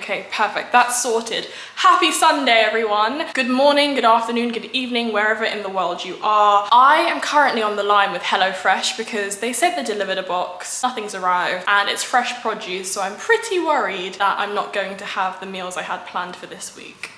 Okay, perfect. That's sorted. Happy Sunday, everyone. Good morning, good afternoon, good evening, wherever in the world you are. I am currently on the line with HelloFresh because they said they delivered a box, nothing's arrived, and it's fresh produce, so I'm pretty worried that I'm not going to have the meals I had planned for this week.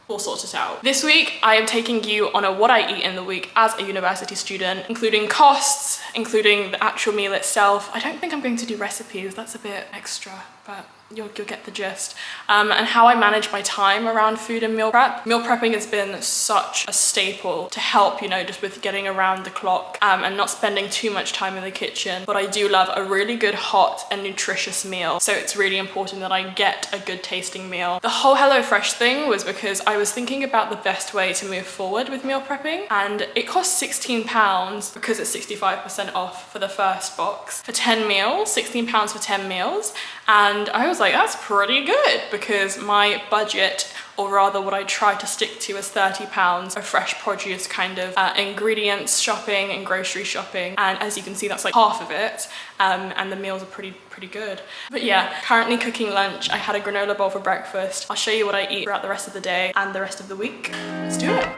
We'll sort it out. This week, I am taking you on a what I eat in the week as a university student, including costs, including the actual meal itself. I don't think I'm going to do recipes, that's a bit extra, but you'll get the gist. And how I manage my time around food and meal prep. Meal prepping has been such a staple to help, you know, just with getting around the clock and not spending too much time in the kitchen. But I do love a really good hot and nutritious meal. So it's really important that I get a good tasting meal. The whole HelloFresh thing was because I was thinking about the best way to move forward with meal prepping, and it costs £16 because it's 65% off for the first box for 10 meals, £16 for 10 meals. And I was like, that's pretty good, because my budget, or rather what I try to stick to, is £30 of fresh produce kind of ingredients shopping and grocery shopping. And as you can see, that's like half of it. And the meals are pretty good. But yeah, currently cooking lunch. I had a granola bowl for breakfast. I'll show you what I eat throughout the rest of the day and the rest of the week. Let's do it.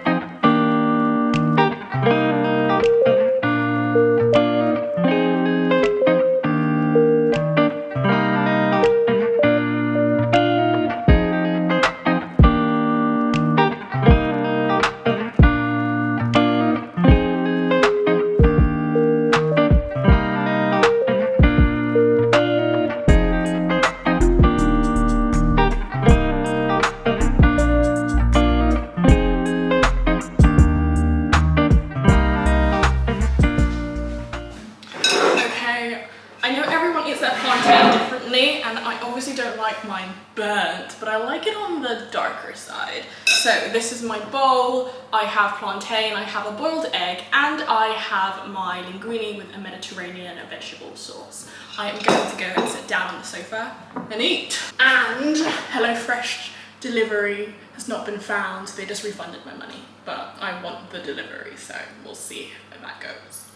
Mine burnt, but I like it on the darker side. So this is my bowl. I have plantain, I have a boiled egg, and I have my linguine with a Mediterranean vegetable sauce. I am going to go and sit down on the sofa and eat. And HelloFresh delivery has not been found. They just refunded my money, but I want the delivery, so we'll see how that goes.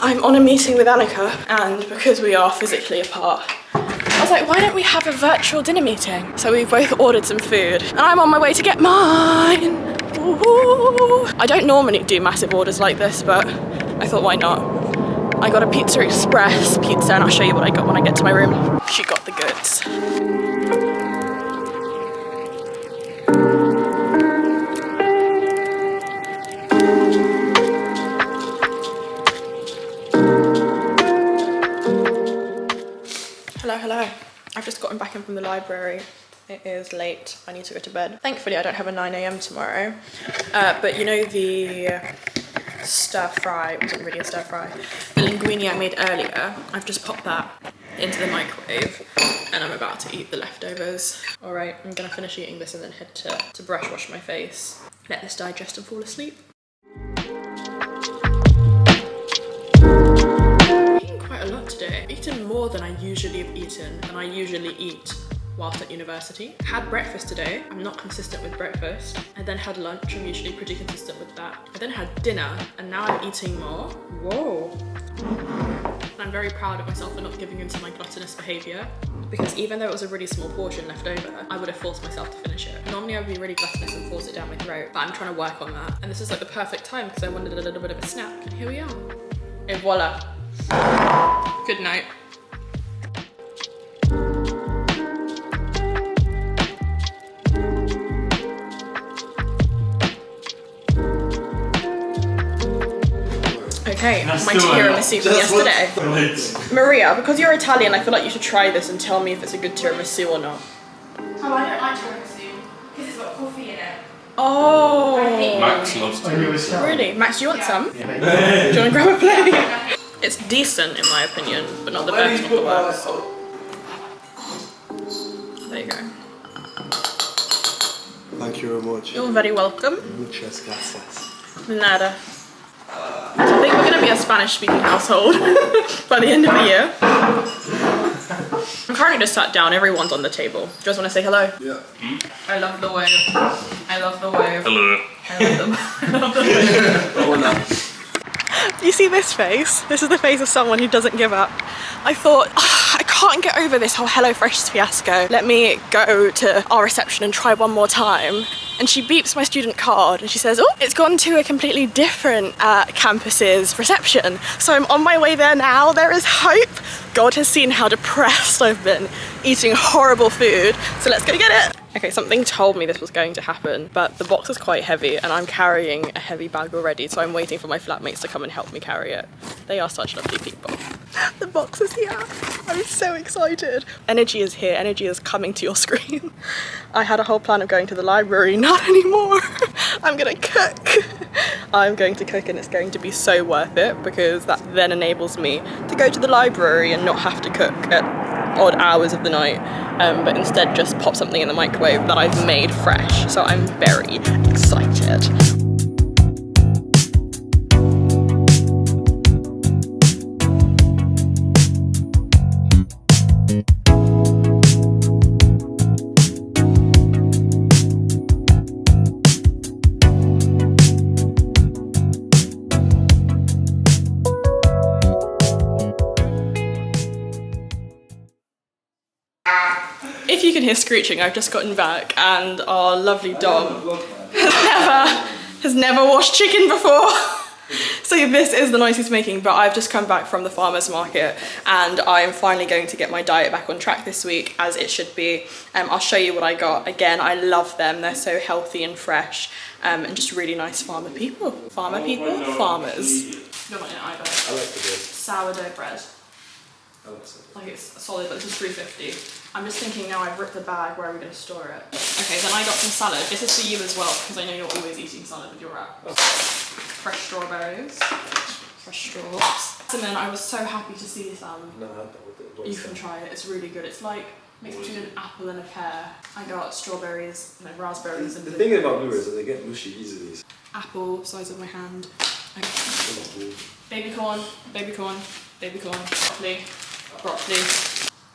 I'm on a meeting with Annika, and because we are physically apart, I was like, why don't we have a virtual dinner meeting? So we've both ordered some food, and I'm on my way to get mine. Ooh. I don't normally do massive orders like this, but I thought, why not? I got a Pizza Express pizza, and I'll show you what I got when I get to my room. She got the goods. Hello. I've just gotten back in from the library. It is late. I need to go to bed. Thankfully, I don't have a 9 AM tomorrow. But you know the stir fry, it wasn't really a stir fry. The linguine I made earlier, I've just popped that into the microwave and I'm about to eat the leftovers. All right, I'm gonna finish eating this and then head to brush wash my face. Let this digest and fall asleep. A lot today. I've eaten more than I usually have eaten, and I usually eat whilst at university. Had breakfast today. I'm not consistent with breakfast. I then had lunch. I'm usually pretty consistent with that. I then had dinner, and now I'm eating more. Whoa. And I'm very proud of myself for not giving in to my gluttonous behaviour, because even though it was a really small portion left over, I would have forced myself to finish it. Normally I would be really gluttonous and force it down my throat, but I'm trying to work on that. And this is like the perfect time because I wanted a little bit of a snack, and here we are. Et voila. Good night. Okay, my tiramisu from yesterday. Maria, because you're Italian, I feel like you should try this and tell me if it's a good tiramisu or not. Oh, I don't like tiramisu because it's got coffee in it. Oh. Max loves tiramisu. Really? Max, do you want some? Yeah. Do you want to grab a plate? It's decent in my opinion, but not the best, not the worst. There you go. Thank you very much. You're very welcome. Muchas gracias. Nada. I think we're going to be a Spanish-speaking household by the end of the year. I'm currently just sat down, everyone's on the table. Do you guys want to say hello? Yeah. I love the wave. I love the wave. Hello. I love the wave. You see this face? This is the face of someone who doesn't give up. I thought, I can't get over this whole HelloFresh fiasco. Let me go to our reception and try one more time. And she beeps my student card and she says, oh, it's gone to a completely different campus's reception. So I'm on my way there now. There is hope. God has seen how depressed I've been eating horrible food. So let's go get it. Okay, something told me this was going to happen, but the box is quite heavy and I'm carrying a heavy bag already, so I'm waiting for my flatmates to come and help me carry it. They are such lovely people. The box is here. I'm so excited. Energy is here. Energy is coming to your screen. I had a whole plan of going to the library. Not anymore. I'm gonna cook. I'm going to cook and it's going to be so worth it because that then enables me to go to the library and not have to cook at odd hours of the night, but instead just pop something in the microwave that I've made fresh. So I'm very excited. If you can hear screeching, I've just gotten back and our lovely dog has never washed chicken before. So this is the noise he's making, but I've just come back from the farmer's market and I'm finally going to get my diet back on track this week, as it should be. I'll show you what I got. Again, I love them. They're so healthy and fresh and just really nice farmer people. Farmer people? Farmers. You don't want it either. I like the bread. Sourdough bread. I like sourdough. Like it's solid, but this is $3.50. I'm just thinking now I've ripped the bag, where are we going to store it? Okay, then I got some salad. This is for you as well, because I know you're always eating salad with your wrap. Oh. Fresh strawberries, fresh straws. And then I was so happy to see some. No, I don't. You can try it, it's really good. It's like mixed between an apple and a pear. I got strawberries, and then raspberries and the thing about blueberries is that they get mushy easily. apple, size of my hand. Okay. Baby corn, baby corn, baby corn, broccoli, broccoli,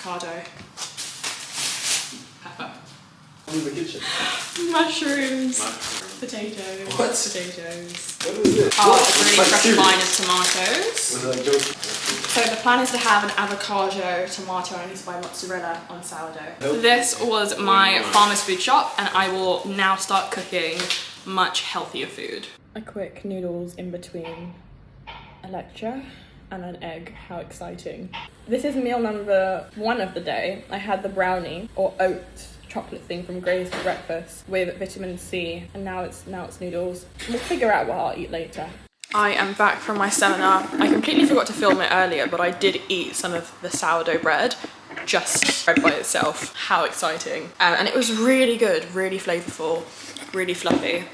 avocado. Pepper. In the kitchen. Mushrooms. Potatoes. What? Potatoes. What is it? Oh, a really fresh line of tomatoes. Was that a joke? So the plan is to have an avocado, tomato, and I need to buy mozzarella on sourdough. Nope. This was my farmer's food shop, and I will now start cooking much healthier food. A quick noodles in between a lecture and an egg. How exciting. This is meal number 1 of the day. I had the brownie or oat chocolate thing from Gray's for breakfast with vitamin C, and now it's noodles. We'll figure out what I'll eat later. I am back from my seminar. I completely forgot to film it earlier, but I did eat some of the sourdough bread, just bread by itself. How exciting. And it was really good, really flavorful, really fluffy.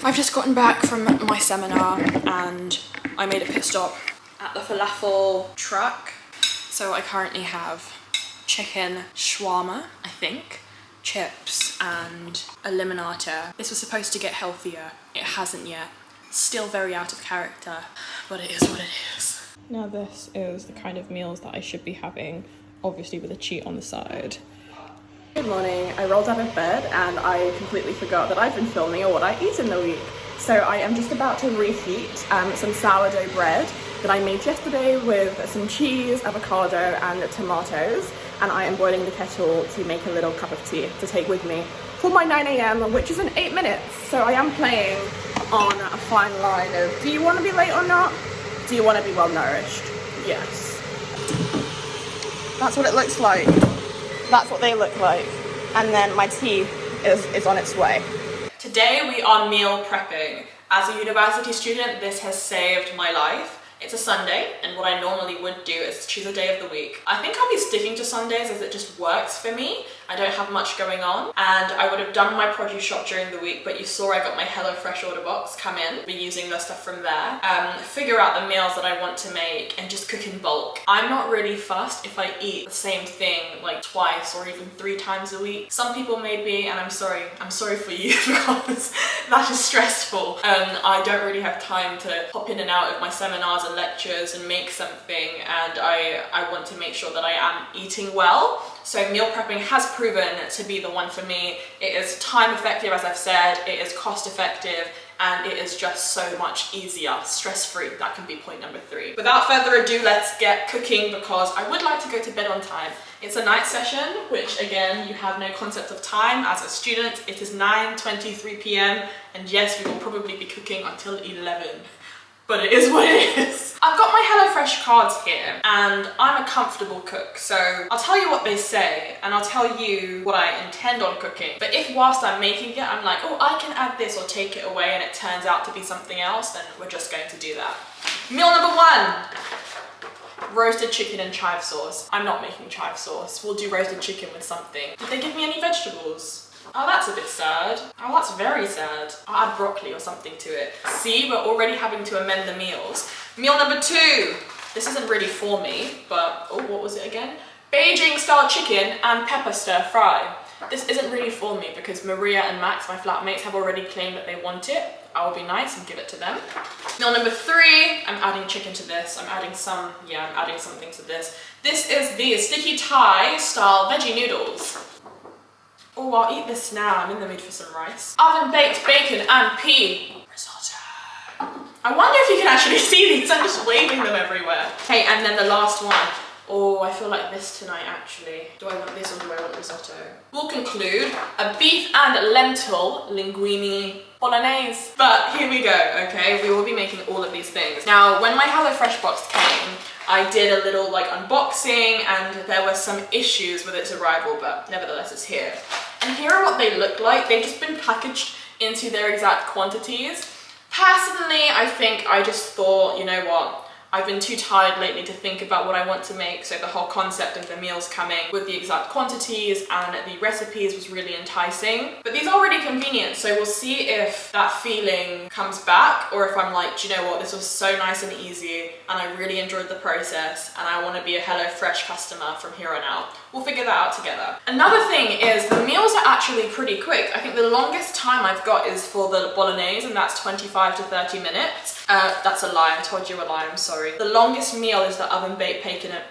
I've just gotten back from my seminar and I made a pit stop at the falafel truck. So I currently have chicken shawarma, I think, chips and a limonata. This was supposed to get healthier. It hasn't yet. Still very out of character, but it is what it is. Now this is the kind of meals that I should be having, obviously with a cheat on the side. Good morning. I rolled out of bed and I completely forgot that I've been filming or what I eat in the week. So I am just about to reheat some sourdough bread that I made yesterday with some cheese, avocado and tomatoes, and I am boiling the kettle to make a little cup of tea to take with me for my 9 a.m, which is in 8 minutes. So I am playing on a fine line of, do you want to be late or not? Do you want to be well nourished? Yes. That's what it looks like. That's what they look like. And then my tea is on its way. Today we are meal prepping. As a university student, this has saved my life. It's a Sunday, and what I normally would do is choose a day of the week. I think I'll be sticking to Sundays as it just works for me. I don't have much going on, and I would have done my produce shop during the week, but you saw I got my HelloFresh order box come in. Be using the stuff from there. Figure out the meals that I want to make and just cook in bulk. I'm not really fussed if I eat the same thing like twice or even 3 times a week. Some people may be, and I'm sorry for you because that is stressful. I don't really have time to hop in and out of my seminars and lectures and make something, and I want to make sure that I am eating well. So meal prepping has proven to be the one for me. It is time effective, as I've said, it is cost effective, and it is just so much easier, stress-free. That can be point number 3. Without further ado, let's get cooking because I would like to go to bed on time. It's a night session, which again, you have no concept of time as a student. It is 9:23 p.m. and yes, we will probably be cooking until 11. But it is what it is. I've got my HelloFresh cards here and I'm a comfortable cook, so I'll tell you what they say and I'll tell you what I intend on cooking. But if whilst I'm making it, I'm like, oh, I can add this or take it away and it turns out to be something else, then we're just going to do that. Meal number 1. Roasted chicken and chive sauce. I'm not making chive sauce. We'll do roasted chicken with something. Did they give me any vegetables? Oh, that's a bit sad. Oh, that's very sad. I'll add broccoli or something to it. See, we're already having to amend the meals. Meal number 2. This isn't really for me, but, oh, what was it again? Beijing style chicken and pepper stir fry. This isn't really for me because Maria and Max, my flatmates, have already claimed that they want it. I will be nice and give it to them. Meal number 3, I'm adding chicken to this. I'm adding something to this. This is the sticky Thai style veggie noodles. Oh, I'll eat this now. I'm in the mood for some rice. Oven baked bacon and pea risotto. I wonder if you can actually see these. I'm just waving them everywhere. Okay, and then the last one. Oh, I feel like this tonight actually. Do I want this or do I want risotto? We'll conclude a beef and lentil linguine bolognese. But here we go, okay? We will be making all of these things. Now, when my HelloFresh box came, I did a little like unboxing and there were some issues with its arrival, but nevertheless it's here. And here are what they look like. They've just been packaged into their exact quantities. Personally, I think I just thought, you know what? I've been too tired lately to think about what I want to make, so the whole concept of the meals coming with the exact quantities and the recipes was really enticing. But these are really convenient, so we'll see if that feeling comes back or if I'm like, do you know what, this was so nice and easy and I really enjoyed the process and I want to be a HelloFresh customer from here on out. We'll figure that out together. Another thing is the meals are actually pretty quick. I think the longest time I've got is for the bolognese and that's 25 to 30 minutes. That's a lie, I told you a lie, I'm sorry. The longest meal is the oven baked bacon and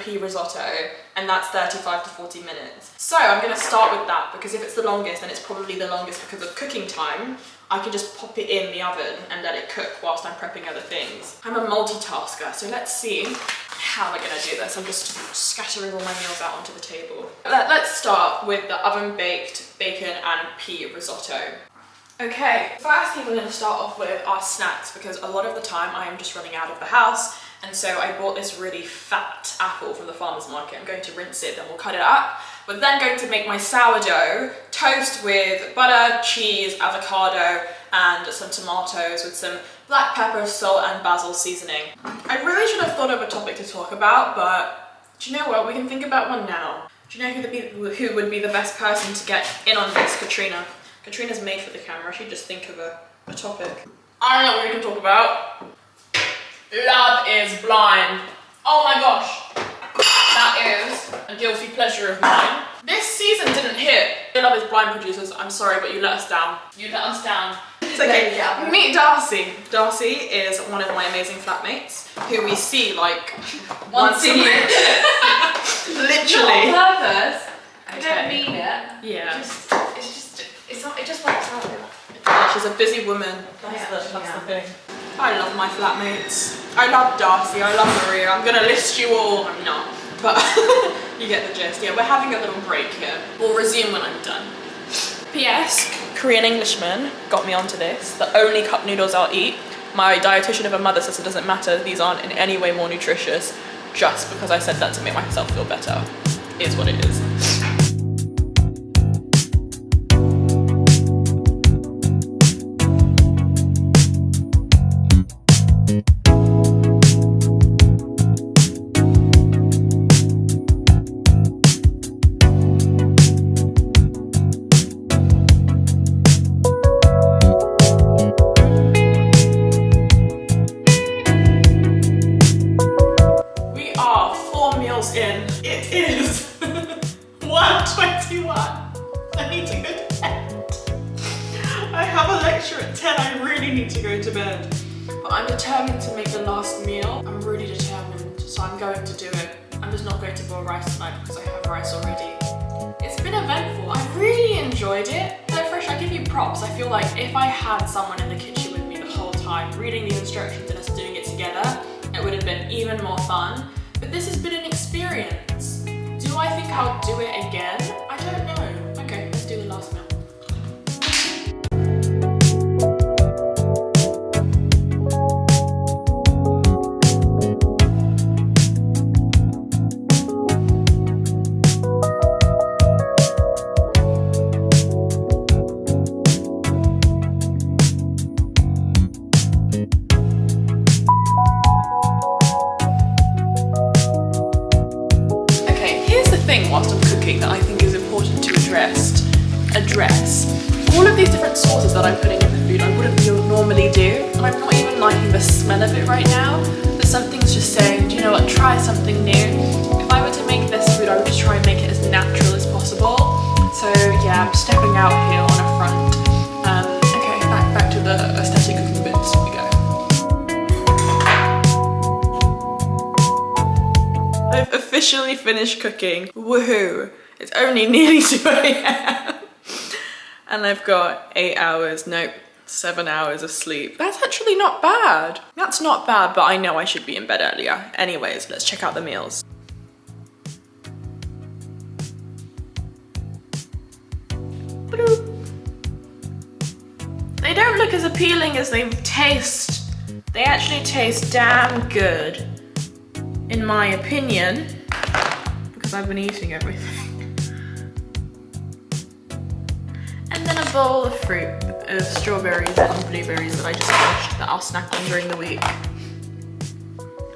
pea risotto, and that's 35 to 40 minutes. So I'm gonna start with that because if it's the longest, then it's probably the longest because of cooking time. I can just pop it in the oven and let it cook whilst I'm prepping other things. I'm a multitasker, so let's see how we're gonna do this. I'm just scattering all my meals out onto the table. Let's start with the oven baked bacon and pea risotto. Okay, first thing we're going to start off with are snacks because a lot of the time I am just running out of the house, and so I bought this really fat apple from the farmer's market. I'm going to rinse it, then we'll cut it up. We're then going to make my sourdough toast with butter, cheese, avocado, and some tomatoes with some black pepper, salt, and basil seasoning. I really should have thought of a topic to talk about, but do you know what? We can think about one now. Do you know who would be the best person to get in on this? Katrina. Katrina's made for the camera. She'd just think of a topic. I don't know what we can talk about. Love is Blind. Oh my gosh. That is a guilty pleasure of mine. This season didn't hit. Love is Blind producers, I'm sorry, but you let us down. You let us down. It's okay. Yeah. Meet Darcy. Darcy is one of my amazing flatmates who we see like once a year. Literally. Not on purpose. I Okay. don't mean it. Yeah. It just works out. Yeah, she's a busy woman. That's the thing. I love my flatmates. I love Darcy. I love Maria. I'm gonna list you all. I'm not, but you get the gist. Yeah, we're having a little break here. We'll resume when I'm done. P.S. Korean Englishman got me onto this. The only cup noodles I'll eat. My dietitian of a mother says it doesn't matter. These aren't in any way more nutritious. Just because I said that to make myself feel better. Is what it is. In. It is 1:21. I need to go to bed. I have a lecture at 10. I really need to go to bed. But I'm determined to make the last meal. I'm really determined, so I'm going to do it. I'm just not going to boil rice tonight because I have rice already. It's been eventful. I really enjoyed it. HelloFresh, I give you props. I feel like if I had someone in the kitchen with me the whole time, reading the instructions and us doing it together, it would have been even more fun. But this has been an experience. Do I think I'll do it again? I don't know. Okay, let's do the last meal. Whilst I'm cooking that I think is important to address. All of these different sauces that I'm putting in the food I wouldn't normally do, and I'm not even liking the smell of it right now, but something's just saying, do you know what, try something new. If I were to make this food, I would just try and make it as natural as possible. So yeah, I'm stepping out here on a front. Okay, back to the aesthetic cooking bits we go. I've officially finished cooking. Woohoo! It's only nearly 2 AM. And I've got 8 hours, nope, 7 hours of sleep. That's actually not bad. That's not bad, but I know I should be in bed earlier. Anyways, let's check out the meals. They don't look as appealing as they taste. They actually taste damn good, in my opinion, because I've been eating everything. And then a bowl of fruit, of strawberries and blueberries that I just finished that I'll snack on during the week.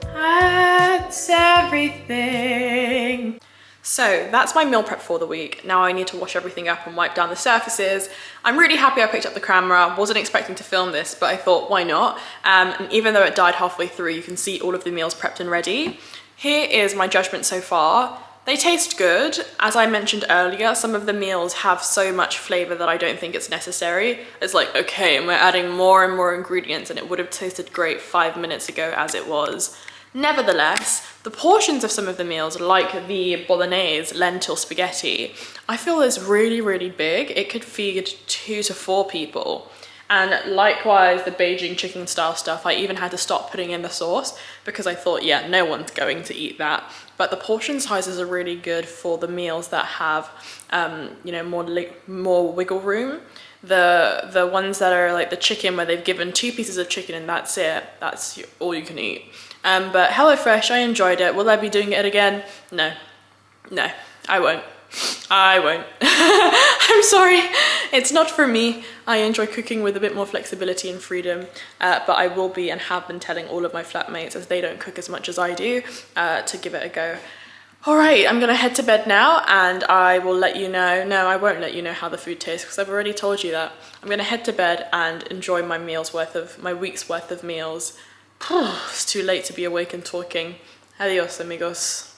That's everything. So that's my meal prep for the week. Now I need to wash everything up and wipe down the surfaces. I'm really happy I picked up the camera. Wasn't expecting to film this, but I thought, why not? And even though it died halfway through, you can see all of the meals prepped and ready. Here is my judgment so far. They taste good. As I mentioned earlier, some of the meals have so much flavor that I don't think it's necessary. It's like, okay, and we're adding more and more ingredients, and it would have tasted great 5 minutes ago as it was. Nevertheless, the portions of some of the meals, like the bolognese lentil spaghetti, I feel is really, really big. It could feed 2 to 4 people. And likewise, the Beijing chicken style stuff, I even had to stop putting in the sauce because I thought, yeah, no one's going to eat that. But the portion sizes are really good for the meals that have, you know, more wiggle room. The ones that are like the chicken where they've given 2 pieces of chicken and that's it. That's all you can eat. But HelloFresh, I enjoyed it. Will I be doing it again? No, I won't. I'm sorry, it's not for me. I enjoy cooking with a bit more flexibility and freedom, but I will be and have been telling all of my flatmates, as they don't cook as much as I do, to give it a go. All right, I'm gonna head to bed now and I will let you know. No, I won't let you know how the food tastes because I've already told you that. I'm gonna head to bed and enjoy my week's worth of meals. It's too late to be awake and talking. Adios, amigos.